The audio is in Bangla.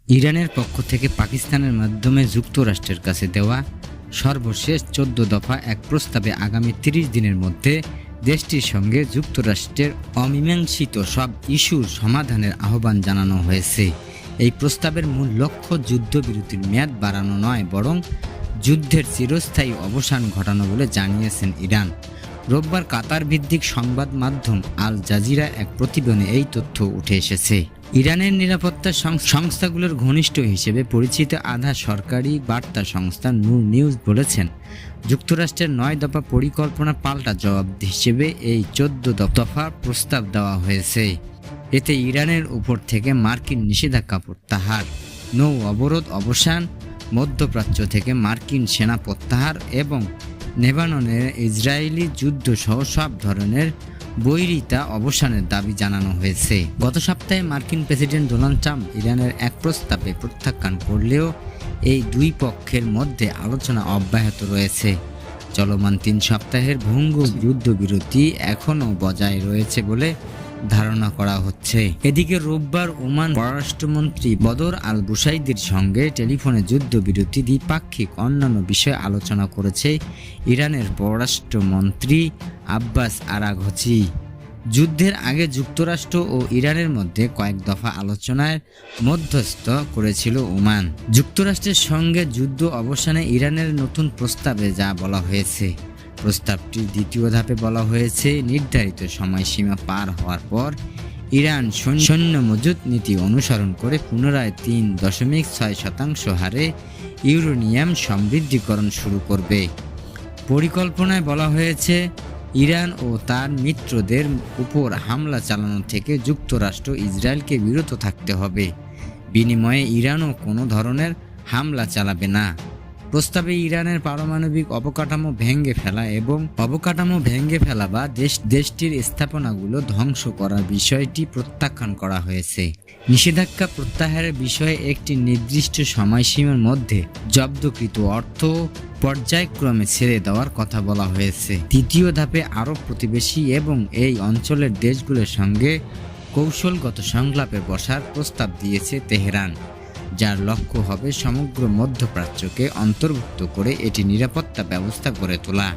ইরানের পক্ষ থেকে পাকিস্তানের মাধ্যমে যুক্তরাষ্ট্রের কাছে দেওয়া সর্বশেষ 14 দফা এক প্রস্তাবে আগামী 30 দিনের মধ্যে দেশটির সঙ্গে যুক্তরাষ্ট্রের অমীমাংসিত সব ইস্যুর সমাধানের আহ্বান জানানো হয়েছে। এই প্রস্তাবের মূল লক্ষ্য যুদ্ধবিরতির মেয়াদ বাড়ানো নয়, বরং যুদ্ধের চিরস্থায়ী অবসান ঘটানো বলে জানিয়েছেন ইরান। রোববার কাতার ভিত্তিক সংবাদ মাধ্যম আল জাজিরা এক প্রতিবেদনে এই তথ্য উঠে এসেছে। ইরানের নিরাপত্তা সংস্থাগুলোর ঘনিষ্ঠ হিসেবে পরিচিত আধা সরকারি বার্তা সংস্থা নূর নিউজ বলেছেন, যুক্তরাষ্ট্রের 9 দফা পরিকল্পনা পাল্টা জবাব হিসেবে এই 14 দফা প্রস্তাব দেওয়া হয়েছে। এতে ইরানের উপর থেকে মার্কিন নিষেধাজ্ঞা প্রত্যাহার, নৌ অবরোধ অবসান, মধ্যপ্রাচ্য থেকে মার্কিন সেনা প্রত্যাহার এবং লেবাননের ইসরায়েলি যুদ্ধ সহ সব ধরনের বৈরিতা অবসানের দাবি জানানো হয়েছে। গত সপ্তাহে মার্কিন প্রেসিডেন্ট ডোনাল্ড ট্রাম্প ইরানের এক প্রস্তাবে প্রত্যাখ্যান করলেও এই দুই পক্ষের মধ্যে আলোচনা অব্যাহত রয়েছে। চলমান 3 সপ্তাহের ভঙ্গুর যুদ্ধবিরতি এখনও বজায় রয়েছে বলে ধারণা করা হচ্ছে। এদিকে রোববার ওমান পররাষ্ট্রমন্ত্রী বদর আল বুসাইদির সঙ্গে টেলিফোনে যুদ্ধবিরতি, দ্বিপাক্ষিক অন্যান্য বিষয়ে আলোচনা করেছে ইরানের পররাষ্ট্রমন্ত্রী আব্বাস আরাঘচি। যুদ্ধের আগে যুক্তরাষ্ট্র ও ইরানের মধ্যে কয়েক দফা আলোচনায় মধ্যস্থ করেছিল ওমান। যুক্তরাষ্ট্রের সঙ্গে যুদ্ধ অবসানে ইরানের নতুন প্রস্তাবে যা বলা হয়েছে, প্রস্তাবটির দ্বিতীয় ধাপে বলা হয়েছে, নির্ধারিত সময়সীমা পার হওয়ার পর ইরান সৈন্য মজুত নীতি অনুসরণ করে পুনরায় 3.6% হারে ইউরেনিয়াম সমৃদ্ধিকরণ শুরু করবে। পরিকল্পনায় বলা হয়েছে, ইরান ও তার মিত্রদের উপর হামলা চালানো থেকে যুক্তরাষ্ট্র ইসরায়েলকে বিরত থাকতে হবে। বিনিময়ে ইরানও কোনো ধরনের হামলা চালাবে না। প্রস্তাবে ইরানের পারমাণবিক অবকাঠামো ভেঙে ফেলা বা দেশটির স্থাপনাগুলো ধ্বংস করার বিষয়টি প্রত্যাখ্যান করা হয়েছে। নিষেধাজ্ঞা প্রত্যাহারের বিষয়ে একটি নির্দিষ্ট সময়সীমার মধ্যে জব্দকৃত অর্থ পর্যায়ক্রমে ছেড়ে দেওয়ার কথা বলা হয়েছে। তৃতীয় ধাপে আরব প্রতিবেশী এবং এই অঞ্চলের দেশগুলোর সঙ্গে কৌশলগত সংলাপে বসার প্রস্তাব দিয়েছে তেহরান, যার লক্ষ্য হবে সমগ্র মধ্যপ্রাচ্যকে অন্তর্ভুক্ত করে এটি নিরাপত্তা ব্যবস্থা গড়ে তোলা।